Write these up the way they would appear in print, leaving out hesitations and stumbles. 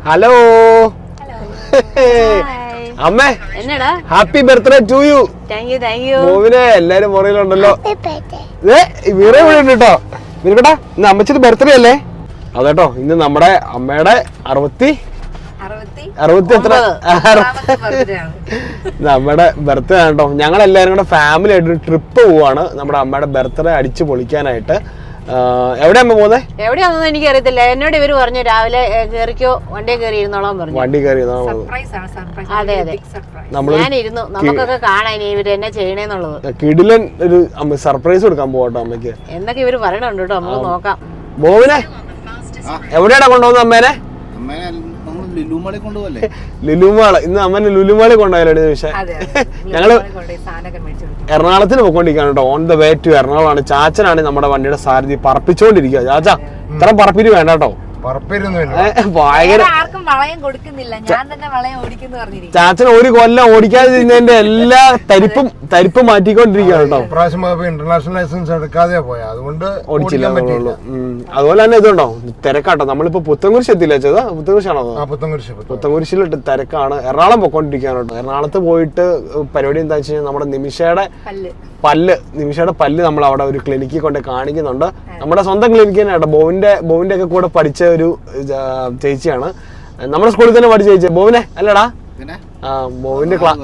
Hello അമ്മേ, happy birthday to you. മോവിനെ എല്ലാരും മുറയിലുണ്ടല്ലോ. വീറെ ഇവിടെ ഉണ്ട് കേട്ടോ. വീരക്കട്ടാ, ഇന്ന് അമ്മച്ചിന്റെ ബർത്ത്ഡേ അല്ലേ? അതേട്ടോ, ഇന്ന് നമ്മുടെ അമ്മയുടെ 60 എത്ര നമ്മുടെ ബർത്ത്ഡേ ആണ് കേട്ടോ. ഞങ്ങൾ എല്ലാവരും കൂടെ ഫാമിലി ആയിട്ട് ട്രിപ്പ് പോവാണ് നമ്മുടെ അമ്മയുടെ ബർത്ത്ഡേ അടിച്ചു പൊളിക്കാനായിട്ട്. എവിടെയാ അമ്മ പോകുന്നത്? എവിടെയാണെന്ന് എനിക്ക് അറിയത്തില്ല. എന്നോട് ഇവര് പറഞ്ഞു രാവിലെ കേറിക്കോ, വണ്ടിയെ കയറി ഇരുന്നോളാൻ പറഞ്ഞു. വണ്ടി കയറി അതെ അതെ, ഞാനിരുന്നു. നമുക്കൊക്കെ കാണാൻ ഇവര് എന്നെ ചെയ്യണേന്നുള്ളത്. കിടിലൻ ഒരു സർപ്രൈസ് കൊടുക്കാൻ പോകട്ടോ അമ്മയ്ക്ക് എന്നൊക്കെ ഇവര് പറയണുണ്ട് കേട്ടോ. നമുക്ക് നോക്കാം. മോവിനെ എവിടെയാടാ കൊണ്ടുപോകുന്നത് അമ്മേനെ? ലുലുമാള്. ഇന്ന് അമ്മനെ ലുലുമാളി കൊണ്ടുപോയാലോ നിമിഷം. ഞങ്ങള് എറണാകുളത്തിന് പോയിക്കൊണ്ടിരിക്കുകയാണ് കേട്ടോ. ഓൺ ദ വേ ടു എറണാകുളമാണ്. ചാച്ചനാണ് നമ്മുടെ വണ്ടിയുടെ സാരഥി. പറപ്പിച്ചോണ്ടിരിക്കുക. ചാച്ച ഇത്ര പറപ്പിന് വേണ്ട കേട്ടോ. ചാച്ചൻ ഒരു കൊല്ലം ഓടിക്കാതിരുന്നതിന്റെ എല്ലാ തരിപ്പും മാറ്റിക്കൊണ്ടിരിക്കുകയാണ് കേട്ടോ. ഇന്റർനാഷണൽ ലൈസൻസ് എടുക്കാതെ പോയാ, അതുകൊണ്ട് ഓടിച്ചില്ല. അതുപോലെ തന്നെ ഇതുണ്ടോ തിരക്കാട്ടോ. നമ്മളിപ്പോ പുത്തൻകുരിശ് എത്തിയില്ല ചേതാ? പുത്തൻകുരിശാണോ? പുത്തൻകുരിശിൽ തിരക്കാണ്. എറണാകുളം പൊക്കോണ്ടിരിക്കുകയാണ് കേട്ടോ. എറണാകുളത്ത് പോയിട്ട് പരിപാടി എന്താ വെച്ച് കഴിഞ്ഞാൽ നമ്മുടെ നിമിഷയുടെ പല്ല് നമ്മൾ അവിടെ ഒരു ക്ലിനിക്കിൽ കൊണ്ട് കാണിക്കുന്നുണ്ട്. നമ്മുടെ സ്വന്തം ക്ലിനിക്ക് തന്നെ കേട്ടോ. ബോവിന്റെ ഒക്കെ കൂടെ പഠിച്ച ഒരു ചേച്ചിയാണ്. നമ്മുടെ സ്കൂളിൽ തന്നെ പഠിച്ച ചേച്ചി. ബോവിനെ അല്ലടാ? ബോവിന്റെ 16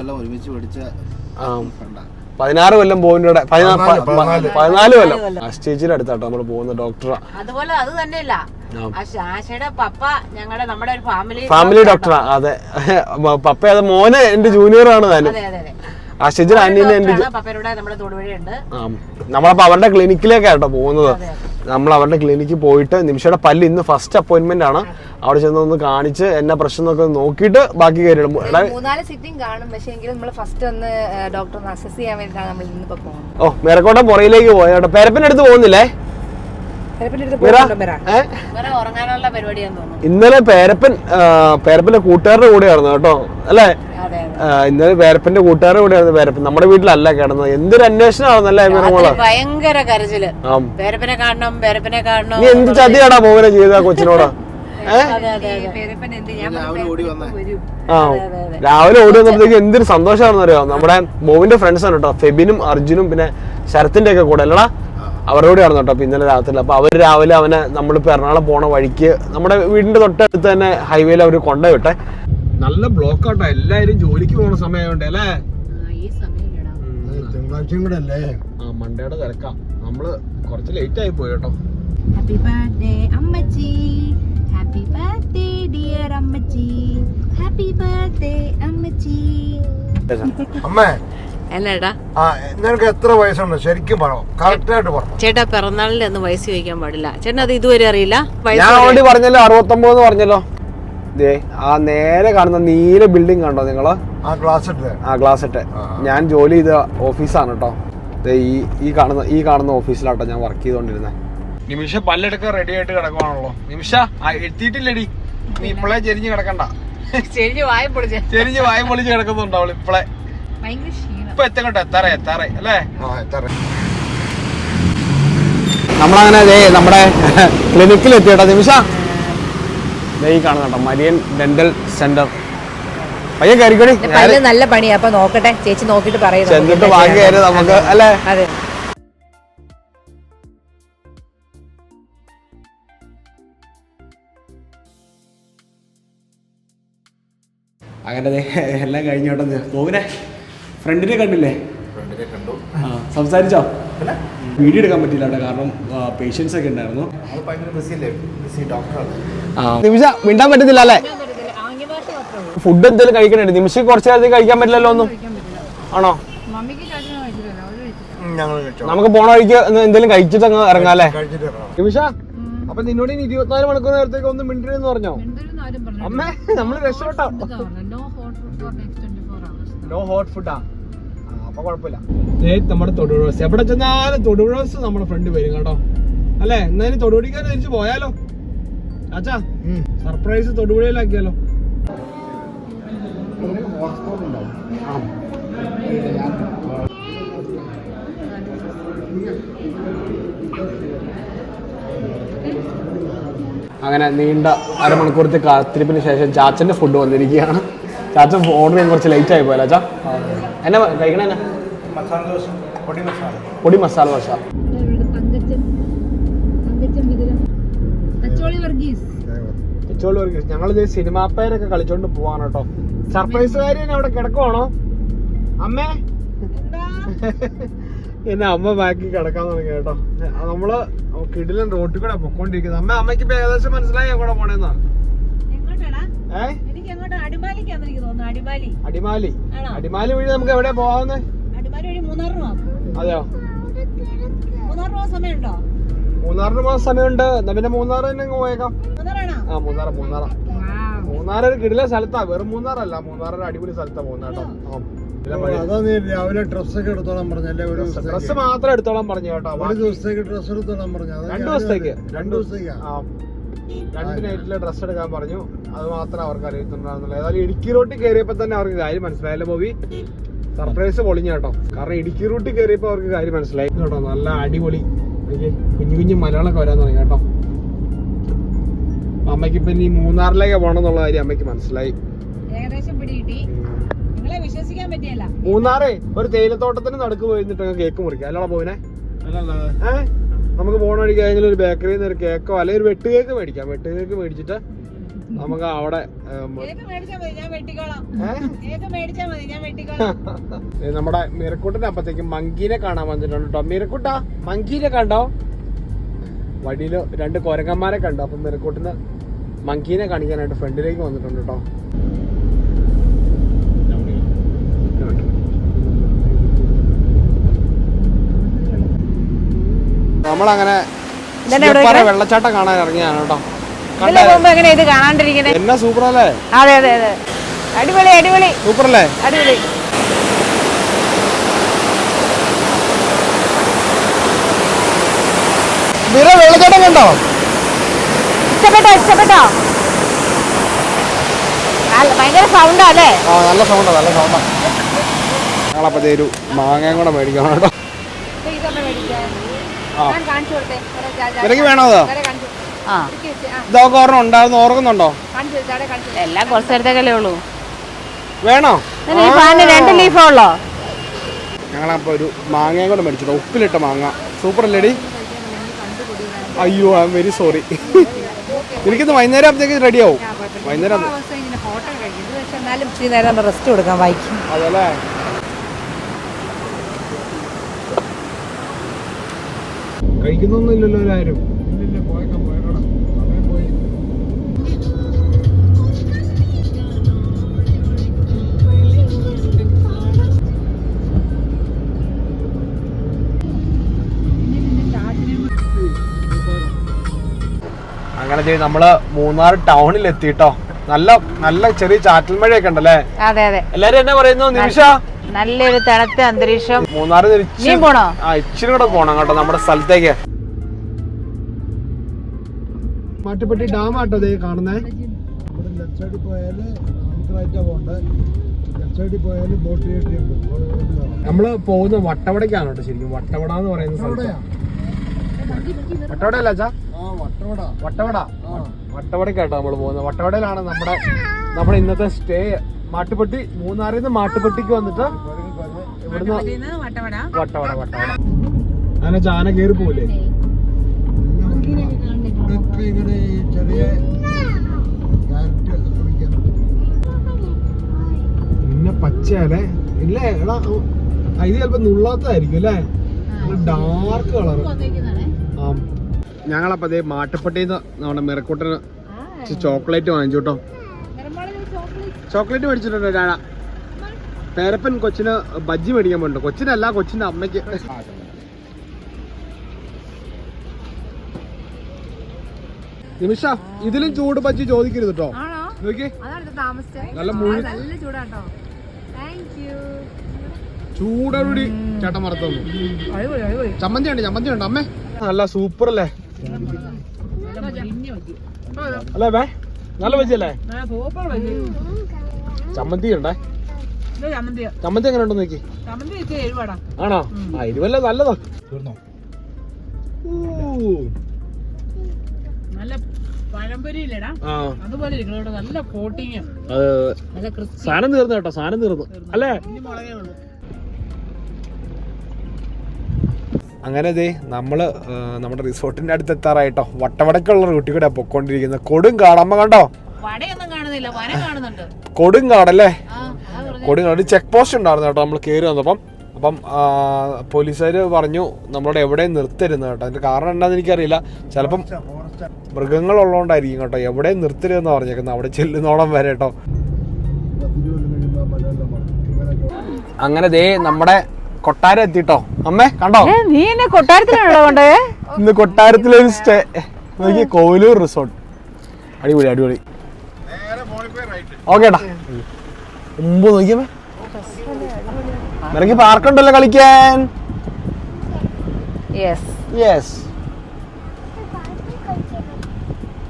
കൊല്ലം ബോവിന്റെ 14 കൊല്ലം ചേച്ചിയുടെ അടുത്താട്ടോ നമ്മൾ പോകുന്ന ഡോക്ടറാ. അതുപോലെ അത് തന്നെയല്ല, ഫാമിലി ഡോക്ടറാ. അതെ, പപ്പ അത് മോനെ എന്റെ ജൂനിയർ ആണ് താനും. നമ്മളപ്പോ അവരുടെ ക്ലിനിക്കിലേക്കാട്ടോ പോകുന്നത്. നമ്മൾ അവരുടെ ക്ലിനിക്കിൽ പോയിട്ട് നിമിഷയുടെ പല്ല് ഇന്ന് ഫസ്റ്റ് അപ്പോയിന്റ്മെന്റ് ആണ്. അവിടെ ചെന്ന് ഒന്ന് കാണിച്ച് എന്നാ പ്രശ്നം എന്നൊക്കെ നോക്കിയിട്ട് ബാക്കി കയറിയിടും. ഓ, മേരക്കോട്ടം പുറയിലേക്ക് പോയാട്ടോ. പേരപ്പന്റെ അടുത്ത് പോകുന്നില്ലേ? ഇന്നലെ പേരപ്പന്റെ കൂട്ടുകാരുടെ കൂടെയായിരുന്നു കേട്ടോ, അല്ലേ? ഇന്നലെ പേരപ്പന്റെ കൂട്ടുകാരുടെ കൂടെയായിരുന്നു. പേരപ്പൻ നമ്മുടെ വീട്ടിലല്ല കിടന്നത്. എന്തൊരു അന്വേഷണമാണെന്നല്ലേ മോള്? ഭയങ്കര കരച്ചില്. പേരപ്പനെ കാണണം, പേരപ്പനെ കാണണം. നീ എന്ത് ചതിയാടാ മോനെ ചെയ്ത കൊച്ചിനോട്? രാവിലെ ഓടി വന്നപ്പോഴത്തേക്ക് എന്തൊരു സന്തോഷമാണെന്ന് അറിയാം. നമ്മുടെ ബോവിന്റെ ഫ്രണ്ട്സ് ആണ് കേട്ടോ, ഫെബിനും അർജുനും പിന്നെ ശരത്തിന്റെ ഒക്കെ കൂടെ അല്ലടാ, അവരുടെ കൂടെയാണ് കേട്ടോ. അപ്പൊ ഇന്നലെ രാത്രി അപ്പൊ അവര് രാവിലെ അവനെ നമ്മളിപ്പോ എറണാകുളം പോണ വഴിക്ക് നമ്മുടെ വീടിന്റെ തൊട്ടടുത്ത് തന്നെ ഹൈവേയിൽ അവര് കൊണ്ടുപോയിട്ടെ. നല്ല ബ്ലോക്ക് ആട്ടോ. എല്ലാരും ജോലിക്ക് പോണ സമയമുണ്ട് അല്ലേ? തിങ്കളാഴ്ചയും കൂടെ അല്ലേ? മണ്ടയുടെ തിരക്കാം. നമ്മള് കുറച്ച് ലേറ്റ് ആയി പോയി കേട്ടോ. ഹാപ്പി ബർത്ത്ഡേ അമ്മച്ചി, ഹാപ്പി ബർത്ത്ഡേ ഡിയർ അമ്മച്ചി, ഹാപ്പി ബർത്ത്ഡേ അമ്മച്ചി. അമ്മേ എന്നാടാ, നിനക്ക് എത്ര വയസ്സുണ്ട് ശരിക്കും പറ, കറക്റ്റ് ആയിട്ട് പറഞ്ഞു. ചേട്ടാ പിറന്നാളിന്റെ ഒന്നും വയസ്സ് ചോദിക്കാൻ പാടില്ല. ചേട്ടൻ അത് ഇതുവരെ അറിയില്ല? ഞാൻ ഓൾറെഡി പറഞ്ഞല്ലോ 69 പറഞ്ഞല്ലോ. ആ നേരെ കാണുന്ന നീല ബിൽഡിംഗ് കണ്ടോ നിങ്ങള്? ആ ഗ്ലാസ് ഇട്ട് ഞാൻ ജോലി ചെയ്ത ഓഫീസാണ് കേട്ടോ. ഈ കാണുന്ന ഓഫീസിലാട്ടോ ഞാൻ വർക്ക് ചെയ്തോണ്ടിരുന്നത്. നിമിഷ പല്ലെടുക്ക റെഡി ആയിട്ട് കിടക്കുവാണല്ലോ. നിമിഷ എത്തിയിട്ടില്ലടി, നീ ഇപ്പളെ ചെരിഞ്ഞ് കിടക്കണ്ട. ചെരിഞ്ഞ് വായ പൊളിച്ച് കിടക്കുന്നുണ്ടോ അവള് ഇപ്പളെ? ഇപ്പൊ എത്തങ്ങോട്ടെ, എത്താറേ അല്ലേ? നമ്മളങ്ങനെ നമ്മുടെ ക്ലിനിക്കിൽ എത്തിയേട്ടാ. നിമിഷ ഈ കാണുന്നുണ്ടോ മരിയൻ ഡെന്റൽ സെന്റർ. പയ്യെ കയറിക്കോടി. നല്ല പണിയാ. അപ്പൊ നോക്കട്ടെ, ചേച്ചി നോക്കിട്ട് പറയുന്നത് ചെന്നിട്ട് ബാക്കി കാര്യം നമുക്ക് അല്ലേ? അതെ. അങ്ങനെ എല്ലാം കഴിഞ്ഞോട്ടെ. നോവിനെ ഫ്രണ്ടിനെ കണ്ടില്ലേ? സംസാരിച്ചോ? വീഡിയോ എടുക്കാൻ പറ്റില്ല കേട്ടോ, കാരണം പേഷ്യൻസ് ഒക്കെ ഉണ്ടായിരുന്നു. നിമിഷ മിണ്ടാൻ പറ്റുന്നില്ല അല്ലേ? ഫുഡ് എന്തെങ്കിലും കഴിക്കണേ? നിമിഷം കുറച്ച് നേരത്തേക്ക് കഴിക്കാൻ പറ്റില്ലല്ലോ ഒന്നും. ആണോ? നമുക്ക് പോണ വഴിക്ക് എന്തെങ്കിലും കഴിച്ചിട്ട് അങ്ങ് ഇറങ്ങാം അല്ലേ? നിമിഷ, അപ്പൊ നിന്നോട് 24 മണിക്കൂർ നേരത്തേക്ക് ഒന്നും മിണ്ടരുതെന്ന് പറഞ്ഞോ? അമ്മേ, നമ്മള് രക്ഷപ്പെട്ടോ. നോ ഹോട്ട് ഫുഡാ? അപ്പൊ കുഴപ്പമില്ല. നമ്മുടെ തൊടുപുഴ എവിടെ ചെന്നാലും തൊടുപുഴ നമ്മുടെ ഫ്രണ്ട് വരും കേട്ടോ, അല്ലേ? എന്നാലും തൊടുപുഴക്കാൻ തിരിച്ചു പോയാലോ അച്ഛാ? സർപ്രൈസ് തൊടുപുഴയിലാക്കിയാലോ? അങ്ങനെ നീണ്ട അരമണിക്കൂറത്തെ കാത്തിരിപ്പിന് ശേഷം ചാച്ചൻ്റെ ഫുഡ് വന്നിരിക്കുകയാണ്. ചാച്ചൻ ഓർഡർ ചെയ്യാൻ കുറച്ച് ലേറ്റ് ആയി പോയല്ലോ. ചാ എന്നാ കഴിക്കണേ? എന്നാ പൊടി മസാല ദോശ. ഞങ്ങളിത് സിനിമാ പേരൊക്കെ കളിച്ചോണ്ട് പോവാണ് കേട്ടോ. സർപ്രൈസ് കാര്യം അവിടെ കിടക്കുവാണോ അമ്മേ? എന്നെ അമ്മ ബാക്കി കിടക്കാൻ തുടങ്ങി കേട്ടോ. നമ്മള് കിടിലൻ റോട്ടിൽ കൂടെ പൊക്കോണ്ടിരിക്കുന്നത്. അമ്മയ്ക്ക് ഇപ്പൊ ഏകദേശം മനസ്സിലായി എവിടെ പോണേന്നാ? അടിമാലി വഴി നമുക്ക് എവിടെ പോവാവുന്നേ? അതെയോ? മൂന്നാറിന് പോകാൻ സമയമുണ്ട്. എന്നാ പിന്നെ മൂന്നാർ തന്നെ പോയേക്കാം. ആ മൂന്നാർ ഒരു കിടില സ്ഥലത്താ. വെറും മൂന്നാറല്ല, മൂന്നാർ ഒരു അടിപൊളി സ്ഥലത്താ പോകുന്ന കേട്ടോ. രാവിലെ ഡ്രസ്സൊക്കെ എടുത്തോളാൻ പറഞ്ഞല്ലേ? ഒരു ഡ്രസ് മാത്രം എടുത്തോളാൻ പറഞ്ഞു കേട്ടോ. ഒരു ദിവസത്തേക്ക് ഡ്രസ് എടുത്തോളാൻ പറഞ്ഞു. 2 ദിവസത്തേക്ക് 2 നൈറ്റിലെ ഡ്രസ് എടുക്കാൻ പറഞ്ഞു. അത് മാത്രം അവർക്ക് അറിയത്തുണ്ടായിരുന്നുള്ളൂ. ഏതായാലും ഇടുക്കി റൂട്ടിൽ കയറിയപ്പോ തന്നെ അവർക്ക് കാര്യം മനസ്സിലായല്ലോ ബോബി. സർപ്രൈസ് പൊളിഞ്ഞ കേട്ടോ. കാരണം ഇടുക്കി റൂട്ടിൽ കയറിയപ്പോ അവർക്ക് കാര്യം മനസ്സിലായി കേട്ടോ. നല്ല അടിപൊളി കുഞ്ഞു കുഞ്ഞു മലകളൊക്കെ വരാൻ തുടങ്ങി കേട്ടോ. അമ്മയ്ക്ക് ഇപ്പൊ ഇനി മൂന്നാറിലേക്ക് പോകണം എന്നുള്ള കാര്യം അമ്മയ്ക്ക് മനസ്സിലായി. മൂന്നാറേ ഒരു തേയിലത്തോട്ടത്തിന് നടുക്ക് പോയിട്ട് കേക്ക് മുറിക്കാം. അല്ലോളെ പോവിനെ നമുക്ക് പോണ വഴിക്ക് ഏതെങ്കിലും ഒരു ബേക്കറിയിൽ നിന്ന് ഒരു കേക്കോ അല്ലെങ്കിൽ ഒരു വെട്ടുകേക്ക് മേടിക്കാം. വെട്ടുകേക്ക് മേടിച്ചിട്ട് നമുക്ക് അവിടെ നമ്മുടെ മീരക്കൂട്ടിന്റെ അപ്പത്തേക്ക് മങ്കീനെ കാണാൻ വന്നിട്ടുണ്ട് കേട്ടോ. മീരക്കൂട്ടാ മങ്കീനെ കണ്ടോ? വഴിയില് 2 കൊരങ്ങന്മാരെ കണ്ടു. അപ്പൊ മീരക്കൂട്ടിന് മങ്കീനെ കാണിക്കാനായിട്ട് ഫ്രണ്ടിലേക്ക് വന്നിട്ടുണ്ട് കേട്ടോ. നമ്മളങ്ങനെ വെള്ളച്ചാട്ടം കാണാൻ ഇറങ്ങിയാണ് കേട്ടോ. ഇത് കാണാണ്ടിരിക്കുന്നത് എന്നാ സൂപ്പർ അല്ലേ? അതെ അതെ അതെ, അടിപൊളി അടിപൊളി, സൂപ്പർ അല്ലേ? അടിപൊളി. വെള്ളച്ചാട്ടം കണ്ടോ? ഇഷ്ടപ്പെട്ടോ? ഭയങ്കര സൗണ്ടാ അല്ലേ? ആ നല്ല സൗണ്ടാ. ഞങ്ങളപ്പോ ഒരു മാങ്ങയും കൂടെ മേടിക്കണം കേട്ടോ. നിനക്ക് വേണോ? ഇതൊക്കെ ഓർമ്മ ഉണ്ടായിരുന്നു, ഓർക്കുന്നുണ്ടോ? എല്ലാം കുറച്ച് നേരത്തേക്കല്ലേ ഉള്ളൂ. വേണോ? 2 ലീഫേ ഉള്ളോ? ഞങ്ങളപ്പോ ഒരു മാങ്ങയും കൂടെ മേടിച്ചിട്ടോ. ഉപ്പിലിട്ട മാങ്ങ സൂപ്പർ അല്ലേടി? അയ്യോ ഐ എം വെരി സോറി. എനിക്കിന്ന് വൈകുന്നേരം ആകുമ്പോഴത്തേക്ക് റെഡി ആവും. വൈകുന്നേരം റെസ്റ്റ് കൊടുക്കാൻ വായിക്കും. അതല്ലേ? കഴിക്കുന്നൊന്നും ഇല്ലല്ലോ എല്ലാവരും. അങ്ങനെ നമ്മള് മൂന്നാർ ടൗണിൽ എത്തിട്ടോ. നല്ല ചെറിയ ചാറ്റൽ മഴയൊക്കെ ഉണ്ടല്ലേ? അതെ അതെ. എല്ലാരും എന്നാ പറയുന്നു നിമിഷ? നല്ലൊരു തണുത്ത അന്തരീക്ഷം. മൂന്നാറിൽ ഇച്ചിരി കൂടെ പോണം കേട്ടോ നമ്മുടെ സ്ഥലത്തേക്ക്. മാട്ടുപ്പെട്ടി ഡാം ആട്ടോ ദേ കാണുന്നേ. ലെഫ്റ്റ് സൈഡിൽ പോയാല് ബോട്ട്. നമ്മള് പോകുന്ന വട്ടവടക്കാണ് കേട്ടോ. ശരിക്കും വട്ടവട എന്ന് പറയുന്ന സ്ഥലത്ത്. വട്ടവട അല്ല അച്ഛാ? വട്ടവടക്കാട്ടോ നമ്മള് പോകുന്നത്. വട്ടവടയിലാണ് നമ്മുടെ ഇന്നത്തെ സ്റ്റേ. മാട്ടുപ്പെട്ടി, മൂന്നാറിൽ നിന്ന് മാട്ടുപ്പെട്ടിക്ക് വന്നിട്ട് ഇവിടുന്ന് വട്ടവട. അങ്ങനെ ചാന കയറി പോവില്ലേ? പിന്നെ പച്ചയല്ലേ? ഇല്ലേ എടാ, ഇത് ചിലപ്പോ നുള്ളാത്തതായിരിക്കും അല്ലേ? Dark colour. ആ ഞങ്ങളപ്പോ അതേ മാട്ടുപ്പെട്ടിന്ന് നമ്മുടെ മിറക്കൂട്ടിന് ചോക്ലേറ്റ് വാങ്ങിച്ചു കേട്ടോ. ചോക്ലേറ്റ് മേടിച്ചിട്ടുണ്ടോ രാണ? പേരപ്പൻ കൊച്ചിന് ബജ്ജി മേടിക്കാൻ പോയിട്ടോ. കൊച്ചിനല്ല, കൊച്ചിന്റെ അമ്മയ്ക്ക്. നിമിഷ ഇതിലും ചൂട് ബജ്ജി ചോദിക്കരുത് കേട്ടോ. നല്ല ചൂടോടി ചേട്ടൻ മറന്നു. ചമ്മന്തി ഉണ്ട് അമ്മേ. നല്ല സൂപ്പർ അല്ലേ? അല്ലേ ബേ? നല്ല ബജ്ജി അല്ലേ? ചമ്മന്തി ഉണ്ടേ. ചമ്മന്തി എങ്ങനെ ഉണ്ടോ നോക്കി? ആണോ? ആ എരിവല്ലേ? നല്ലതോ? പഴംപൊരിയില്ലടാ അതുപോലെ ഇരിക്കണം ഇവിടെ. നല്ല കോട്ടിങ്, നല്ല ക്രിസ്പി. സാധനം തീർന്നു കേട്ടോ, സാധനം തീർന്നു അല്ലേ? മുളകേ ഉള്ളൂ. അങ്ങനെ ദേ നമ്മള് നമ്മുടെ റിസോർട്ടിന്റെ അടുത്ത് എത്താറായിട്ടോ. വട്ടവടക്കുള്ള റൂട്ടിൽ കൂടെ പൊക്കോണ്ടിരിക്കുന്നത്. കൊടുങ്കാട്, അമ്മ കണ്ടോ? വടയൊന്നും കാണുന്നില്ല, വന കാണുന്നുണ്ട്. കൊടുങ്കാടല്ലേ? കൊടുങ്കാട് ചെക്ക് പോസ്റ്റ് ഉണ്ടായിരുന്നു കേട്ടോ നമ്മൾ കയറി വന്നപ്പം. അപ്പം പോലീസുകാർ പറഞ്ഞു നമ്മളോട് എവിടെയും നിർത്തരുന്ന് കേട്ടോ. അതിന്റെ കാരണം എന്താണെന്ന് എനിക്കറിയില്ല. ചിലപ്പം മൃഗങ്ങളുള്ളതുകൊണ്ടായിരിക്കും കേട്ടോ. എവിടെയും നിർത്തരുതെന്ന് പറഞ്ഞേക്കുന്നത്, അവിടെ ചെല്ലുന്നോളം വരെ കേട്ടോ. അങ്ങനെ ദേ നമ്മുടെ കൊട്ടാരം എത്തിട്ടോ. അമ്മേ കണ്ടോ? നീ എന്നെ കൊട്ടാരത്തിലാണോ കൊണ്ടേ? ഇന്ന് കൊട്ടാരത്തിലൊരു സ്റ്റേ നോക്കി, കോവിലൂർ റിസോർട്ട്. അടിപൊളി അടിപൊളി. ഓക്കേട്ടാ. മുമ്പ് നോക്കിയമ്മേ, നിനക്ക് പാർക്കുണ്ടല്ലോ കളിക്കാൻ. യെസ്,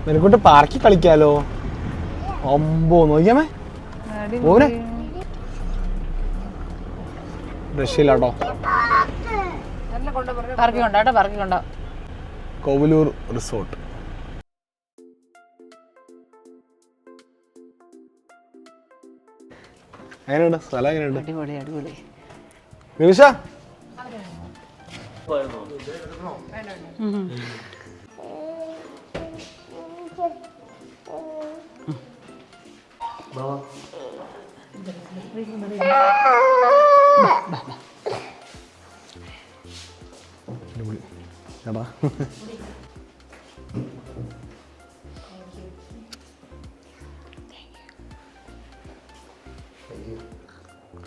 നിനക്കൊണ്ട് പാർക്കിൽ കളിക്കാലോ. ഒമ്പോ നോക്കിയമ്മേ, പോരെ റഷ്യയിലാട്ടോ. കോവിലൂർ റിസോർട്ട്. എങ്ങനെയുണ്ട് സ്ഥലം? എങ്ങനെയുണ്ട്? അടിപൊളി അടിപൊളി. നിമിഷ എടാ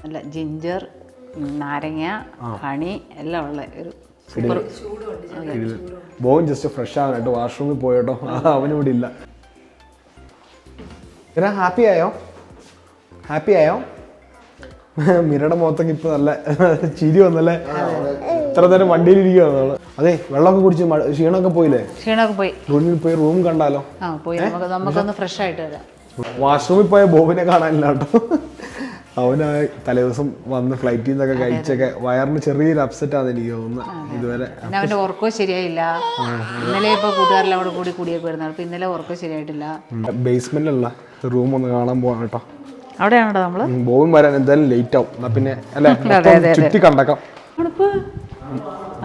അല്ല, ജിഞ്ചർ, നാരങ്ങ, ഹണി എല്ലാം ഉള്ള ഒരു സൂപ്പർ. ബോൺ ജസ്റ്റ് ഫ്രഷ് ആകാനായിട്ട് വാഷ്റൂമിൽ പോയോട്ടോ. അവനിവിടെ ഇല്ല. ഹാപ്പി ആയോ? ഹാപ്പി ആയോ? മിരയുടെ മുഖത്തൊക്കെ ഇപ്പൊ നല്ല ചിരി വന്നല്ലേ. ഇത്ര നേരം വണ്ടിയിൽ ഇരിക്കുകയാണ്. അതെ, വെള്ളമൊക്കെ കുടിച്ച് ക്ഷീണമൊക്കെ പോയില്ലേ? ക്ഷീണമൊക്കെ പോയി. റൂമിൽ പോയി റൂം കണ്ടാലോ? പോയി നമുക്കൊന്ന് ഫ്രഷ് ആയിട്ട് വരാം. വാഷ്റൂമിൽ പോയ ബോബിനെ കാണാനില്ല കേട്ടോ. അവന് തലേദിവസം വന്ന് ഫ്ലൈറ്റിൽ നിന്നൊക്കെ കഴിച്ചൊക്കെ വയറിന് ചെറിയൊരു അപ്സെറ്റ് ആണ് എനിക്ക് തോന്നുന്നത് ഇതുവരെ. അവന്റെ ഉറക്കവും ശരിയായില്ല. ഇന്നലെ ഇപ്പൊ കൂട്ടുകാരെല്ലാം കൂടെ കൂടി കൂടിയൊക്കെ വരുന്നത്. അപ്പൊ ഇന്നലെ ഉറക്കം ശരിയായിട്ടില്ല. ബേസ്മെന്റിലുള്ള റൂം ഒന്ന് കാണാൻ പോവാണ് കേട്ടോ. അവിടെയാണോ നമ്മള്? ബോബും വരാൻ എന്തായാലും ലേറ്റ് ആവും. എന്നാ പിന്നെ അല്ലെ ചുറ്റി കണ്ടക്കാം.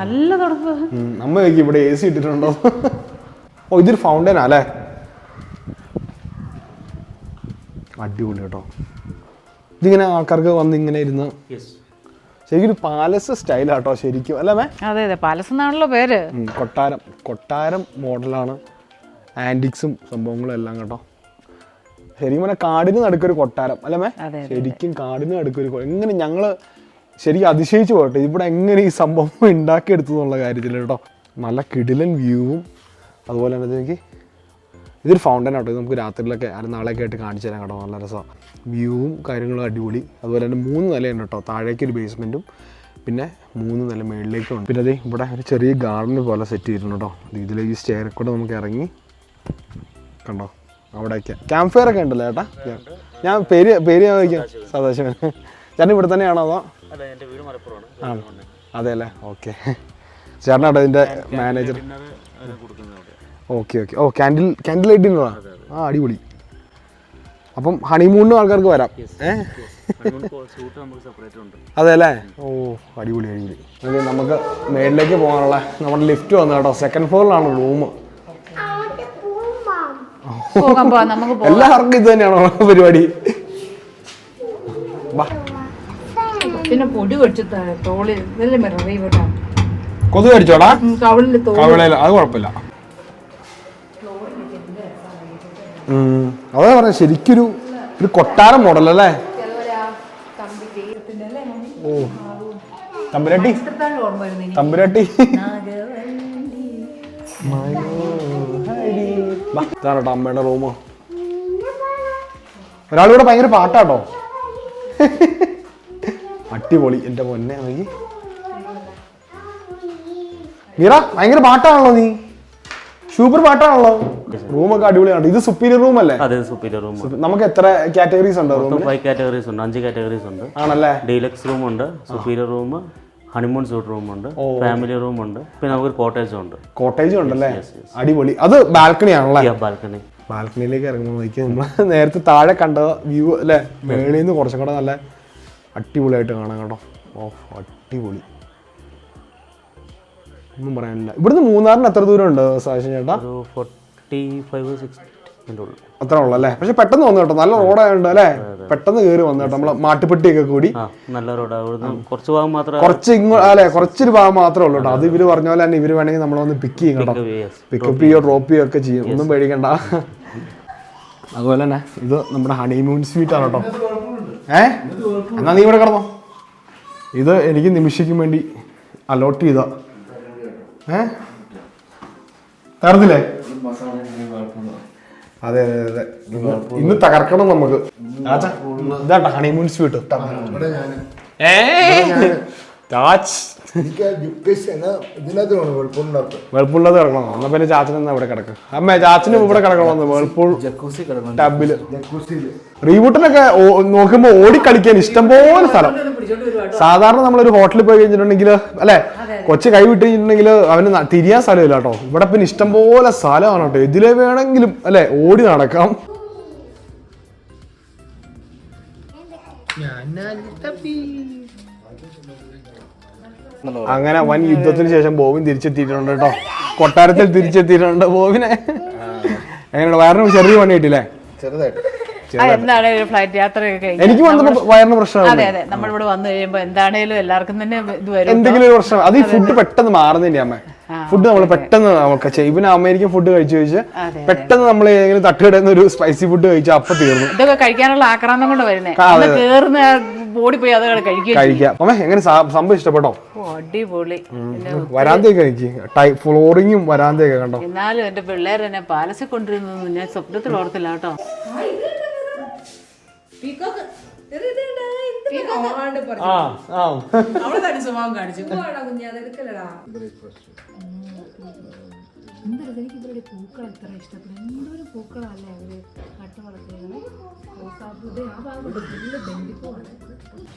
നല്ല തണുപ്പ്. നമ്മ ഇവിടെ AC ഇട്ടിട്ടുണ്ടോ? ഓ, ഇതൊരു ഫൗണ്ടനാ അല്ലേ? അടിപൊളി കേട്ടോ. ഇതിങ്ങനെ ആൾക്കാർക്ക് വന്ന് ഇങ്ങനെ ഇരുന്ന് ശരിക്കും പാലസ് സ്റ്റൈലാട്ടോ ശരിക്കും അല്ലേ മേ? അതെ അതെ, പാലസ് എന്നാണല്ലോ പേര്. കൊട്ടാരം മോഡലാണ്. ആന്റിക്സും സംഭവങ്ങളും എല്ലാം കേട്ടോ. ശരിക്കും പറഞ്ഞാൽ കാടിന് നടുക്കൊരു കൊട്ടാരം അല്ലേ മേ? ശരിക്കും കാടിന് നടുക്കൊരു എങ്ങനെ ഞങ്ങള് ശരിക്കും അതിശയിച്ചു പോട്ടെ ഇവിടെ എങ്ങനെ ഈ സംഭവം ഉണ്ടാക്കിയെടുത്തു എന്നുള്ള കാര്യത്തിൽ കേട്ടോ. നല്ല കിടിലൻ വ്യൂവും അതുപോലെ തന്നെ എനിക്ക് ഇതൊരു ഫൗണ്ടൻ ആട്ടോ. ഇത് നമുക്ക് രാത്രിയിലൊക്കെ നാളെയൊക്കെ ആയിട്ട് കാണിച്ചു തരാം കേട്ടോ. നല്ല രസമാണ്. വ്യൂവും കാര്യങ്ങളും അടിപൊളി. അതുപോലെ തന്നെ 3 നിലയുണ്ട് കേട്ടോ. താഴേക്കൊരു ബേസ്മെൻറ്റും പിന്നെ 3 നില മുകളിലേക്കും ഉണ്ട്. പിന്നെ അത് ഇവിടെ ഒരു ചെറിയ ഗാർഡൻ പോലെ സെറ്റ് ചെയ്തിട്ടുണ്ട് കേട്ടോ. ഇതിൽ ഈ സ്റ്റെയറിൽ കൂടെ നമുക്ക് ഇറങ്ങി കണ്ടോ അവിടെയൊക്കെ ക്യാമ്പ് ഫയർ ഒക്കെ ഉണ്ടല്ലോ ചേട്ടാ. ഞാൻ പേര് ചോദിക്കാം. സദാശിവൻ ചേട്ടൻ ഇവിടെ തന്നെയാണോ അതോ? ആ അതെ അല്ലേ, ഓക്കെ. ചേട്ടനാട്ടോ ഇതിൻ്റെ മാനേജർ. ഓക്കെ. ഓ, ക്യാൻഡിൽ ലൈറ്റ് ഉള്ളതാ. ആ, അടിപൊളി. അപ്പം ഹണിമൂണിനും ആൾക്കാർക്ക് വരാം. അതെ അല്ലേ? ഓ, അടിപൊളി. നമുക്ക് മേളിലേക്ക് പോകാനുള്ള നമ്മുടെ ലിഫ്റ്റ് വന്നു കേട്ടോ. 2nd ഫ്ലോറിലാണ് room. എല്ലാവർക്കും ഇത് തന്നെയാണോ പരിപാടി? പിന്നെ പൊടി വെച്ച് തോളി കൊതു കടിച്ചോടാ കവിളയില്? അത് കുഴപ്പമില്ല. അതാ പറഞ്ഞ ശരിക്കൊരു കൊട്ടാരം മോഡൽ അല്ലേ? ഓ, തമ്പുരാട്ടി ഇതാണോ അമ്മയുടെ റൂമ്. ഒരാളിവിടെ ഭയങ്കര പാട്ടാട്ടോ. അടിപൊളി. എന്റെ പൊന്നെ നോക്കി മീറ, ഭയങ്കര പാട്ടാണല്ലോ നീ. സൂപ്പർ പാട്ടാണല്ലോ. റൂമൊക്കെ അടിപൊളിയാണ്. ഇത് സുപ്പീരിയർ റൂം അല്ലേ? അതെ, സുപ്പീരിയർ റൂം. നമുക്ക് എത്ര കാറ്റഗറീസ് ഉണ്ടോ? 5 കാറ്റഗറീസ് ഉണ്ട്. 5 കാറ്റഗറീസ് ഉണ്ട്. ആണല്ലേ? ഡീലക്സ് റൂം ഉണ്ട്, സുപ്പീരിയർ റൂം, ഹണിമൂൺ സ്യൂട്ട് റൂമുണ്ട്, ഫാമിലി റൂമുണ്ട്, പിന്നെ നമുക്ക് കോട്ടേജും ഉണ്ട്. കോട്ടേജും ഉണ്ടല്ലേ, അടിപൊളി. അത് ബാൽക്കണി ആണല്ലേ? ബാൽക്കണി. ബാൽക്കണിയിലേക്ക് ഇറങ്ങുമ്പോൾ നമ്മൾ നേരത്തെ താഴെ കണ്ട വ്യൂ അല്ലേ, മേളിൽ നിന്ന് കുറച്ചും കൂടെ നല്ല അടിപൊളിയായിട്ട് കാണാം കേട്ടോ. ഓ അടിപൊളി, ഒന്നും പറയാനില്ല. ഇവിടുന്ന് മൂന്നാറിന് എത്ര ദൂരം ഉണ്ട് സാജൻ ചേട്ടാ? 45-60 മിനിറ്റ് ഉള്ളൂ. അത്ര ഉള്ളു അല്ലേ? പക്ഷെ പെട്ടെന്ന് വന്നു കേട്ടോ, നല്ല റോഡായുണ്ട് അല്ലേ, പെട്ടെന്ന് കയറി വന്നു കേട്ടോ. നമ്മളെ മാട്ടുപ്പെട്ടിയൊക്കെ കൂടി നല്ല റോഡാണ്. കുറച്ച് ഭാഗം മാത്രമേ, കുറച്ച് അല്ലെ, കുറച്ചൊരു ഭാഗം മാത്രമേ ഉള്ളൂ കേട്ടോ. അത് ഇവര് പറഞ്ഞ പോലെ തന്നെ ഇവര് വേണമെങ്കിൽ നമ്മളെ വന്ന് പിക്ക് ചെയ്യും കേട്ടോ, പിക്കപ്പ് ചെയ്യോ ഡ്രോപ്പ് ചെയ്യോ ഒക്കെ ചെയ്യും, ഒന്നും പേടിക്കണ്ട. അതുപോലെ തന്നെ ഇത് നമ്മുടെ ഹണിമൂൺ സ്വീറ്റ് ആണ് കേട്ടോ. എന്നാ നീ ഇവിടെ കിടന്നോ, ഇത് എനിക്ക് നിമിഷയ്ക്ക് വേണ്ടി അലോട്ട് ചെയ്ത. തകർന്നില്ലേ? അതെ അതെ അതെ, ഇന്ന് തകർക്കണം നമുക്ക്. ഇതാട്ടോ ഹണിമൂൺ സ്വീറ്റ്. വെളുപ്പുള്ളത് കിടക്കണം. എന്നാ പിന്നെ ചാച്ചൻ എന്നാ ഇവിടെ കിടക്കും. അമ്മേ ചാച്ചനും ഇവിടെ കിടക്കണമെന്ന് വേൾപൂൾ ടബില്. റീബൂട്ടിലൊക്കെ നോക്കുമ്പോ ഓടിക്കളിക്കാൻ ഇഷ്ടംപോലെ സ്ഥലം. സാധാരണ നമ്മളൊരു ഹോട്ടലിൽ പോയി കഴിഞ്ഞിട്ടുണ്ടെങ്കിൽ അല്ലെ, കൊച്ചു കൈ വിട്ട് കഴിഞ്ഞിട്ടുണ്ടെങ്കിൽ അവന് തിരിയാൻ സ്ഥലമില്ല കേട്ടോ. ഇവിടെ പിന്നെ ഇഷ്ടംപോലെ സ്ഥലമാണ് കേട്ടോ, ഇതിലേ വേണമെങ്കിലും അല്ലെ ഓടി നടക്കാം. അങ്ങനെ വൻ യുദ്ധത്തിന് ശേഷം ബോബിൻ തിരിച്ചെത്തിയിട്ടുണ്ട് കേട്ടോ, കൊട്ടാരത്തിൽ തിരിച്ചെത്തിയിട്ടുണ്ട് ബോബിനെ. എങ്ങനെയാണ്, വയറിന് ചെറിയ പണി കിട്ടില്ലേ? എന്താണ് ഫ്ലൈറ്റ് യാത്രയൊക്കെ കഴിഞ്ഞു എനിക്ക് വന്നപ്പോ വയറിന് പ്രശ്നം. അതെ അതെ, നമ്മളിവിടെ വന്നു കഴിയുമ്പോ എന്താണേലും എല്ലാവർക്കും തന്നെ ഇത് വരും, എന്തെങ്കിലും ഒരു പ്രശ്നം. അത് ഈ ഫുഡ് പെട്ടെന്ന് മാറുന്നില്ല അമ്മ. ഫുഡ് നമ്മൾ പെട്ടെന്ന് നമുക്ക് ഇവന് അമേരിക്കൻ ഫുഡ് കഴിച്ചു പെട്ടെന്ന് നമ്മൾ ഏതെങ്കിലും തട്ടുകടന്ന് ഒരു സ്പൈസി ഫുഡ് കഴിച്ചാൽ അപ്പൊ തീർന്നു. ഇതൊക്കെ കഴിക്കാനുള്ള ആക്രാന്തം കൊണ്ട് വരുന്നേ, കേറുന്ന ബോഡി പോയി അത് കഴിക്കാം. അമ്മ എങ്ങനെ സംഭവം ഇഷ്ടപ്പെട്ടോ? അടിപൊളി. വരാന്തയൊക്കെ കഴിക്കും, ഫ്ലോറിങ്ങും വരാന്തയൊക്കെ കണ്ടോ. എന്നാലും എന്റെ പിള്ളേർ എന്നെ പാലസിൽ കൊണ്ടിരുന്നു ഞാൻ സ്വപ്നത്തിൽ ഓർത്തില്ല കേട്ടോ. എനിക്ക് ഇവരുടെ പൂക്കൾ എത്ര ഇഷ്ടപ്പെടും, എന്തോരം പൂക്കളല്ലേ അവര് നട്ടു വളർത്തിയത്.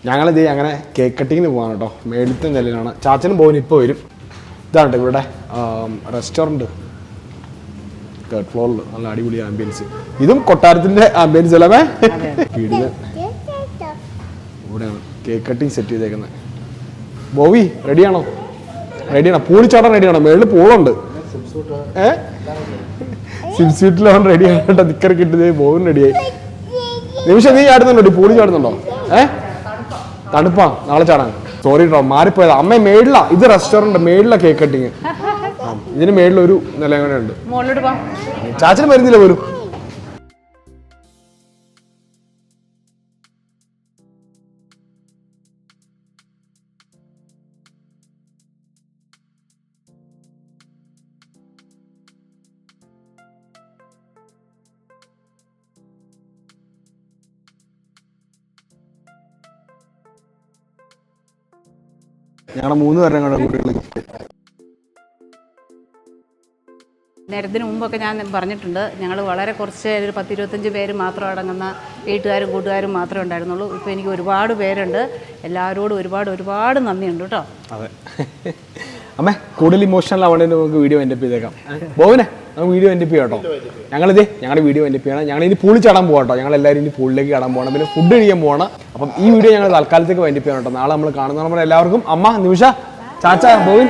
ഞങ്ങളിത് അങ്ങനെ കേക്ക് കട്ടിങ്ങിന് പോകാൻ കേട്ടോ, മേളത്തെ നിലയിലാണ്. ചാച്ചനും പോകുന്നു ഇപ്പോൾ വരും. ഇതാണ് ഇവിടെ റെസ്റ്റോറൻറ്റ്, തേർഡ് ഫ്ലോറിൽ നല്ല അടിപൊളി ആംബിയൻസ്. ഇതും കൊട്ടാരത്തിന്റെ ആംബിയൻസ് അല്ലേ? വീടിന് ഇവിടെയാണ് കേക്ക് കട്ടിങ് സെറ്റ് ചെയ്തേക്കുന്നത്. ബോവി റെഡിയാണോ? റെഡിയാണോ? പൂളിച്ചാടാൻ റെഡിയാണോ? മേളിൽ പൂളുണ്ട്. സിംസ്വീറ്റിലാണ് റെഡിയാണ് കേട്ടോ. നിക്കറൊക്കെ ഇട്ടത് ബോവിന് റെഡിയായി. നിമിഷം നീ ചാടുന്നുണ്ടോ? പൂളി ചാടുന്നുണ്ടോ? തണുപ്പാ, നാളെ ചാടാൻ. സോറി കേട്ടോ, മാറിപ്പോയതാ. അമ്മ മേളിലാ, ഇത് റെസ്റ്റോറന്റ് മേളിലാ കേക്ക് കട്ടിങ്. ഇതിന് മേളിലൊരു നില കൂടെ ഉണ്ട്. ചാച്ചന് വരുന്നില്ല പോലും. ഞങ്ങളുടെ 3 പേരുടെ കുട്ടികൾ നേരത്തിന് മുമ്പൊക്കെ ഞാൻ പറഞ്ഞിട്ടുണ്ട്, ഞങ്ങൾ വളരെ കുറച്ച് ഒരു 10-25 പേര് മാത്രം അടങ്ങുന്ന വീട്ടുകാരും കൂട്ടുകാരും മാത്രമേ ഉണ്ടായിരുന്നുള്ളൂ. ഇപ്പോൾ എനിക്ക് ഒരുപാട് പേരുണ്ട്. എല്ലാവരോടും ഒരുപാട് നന്ദിയുണ്ട് കേട്ടോ. അതെ അമ്മേ, കൂടുതൽ ഇമോഷണൽ ആവേണ്ടത് നമുക്ക് വീഡിയോ എൻഡപ്പ് ചെയ്തേക്കാം. ബോവിനെ നമുക്ക് വീഡിയോ എൻഡപ്പ് ചെയ്യാം കേട്ടോ. ഞങ്ങളുടെ വീഡിയോ എൻഡപ്പ് ചെയ്യണം. ഞങ്ങൾ ഇനി പൂളിൽ ചാടാൻ പോകാം കേട്ടോ. ഞങ്ങളെല്ലാവരും ഇനി പൂളിലേക്ക് ചാടാൻ പോകണം, പിന്നെ ഫുഡ് കഴിക്കാൻ പോകണം. അപ്പം ഈ വീഡിയോ ഞങ്ങൾ തൽക്കാലത്തേക്ക് എൻഡപ്പ് ചെയ്യണം കേട്ടോ. നാളെ നമ്മൾ കാണുന്ന എല്ലാവർക്കും അമ്മ, നിമിഷ, ചാച്ച, ബോവിൻ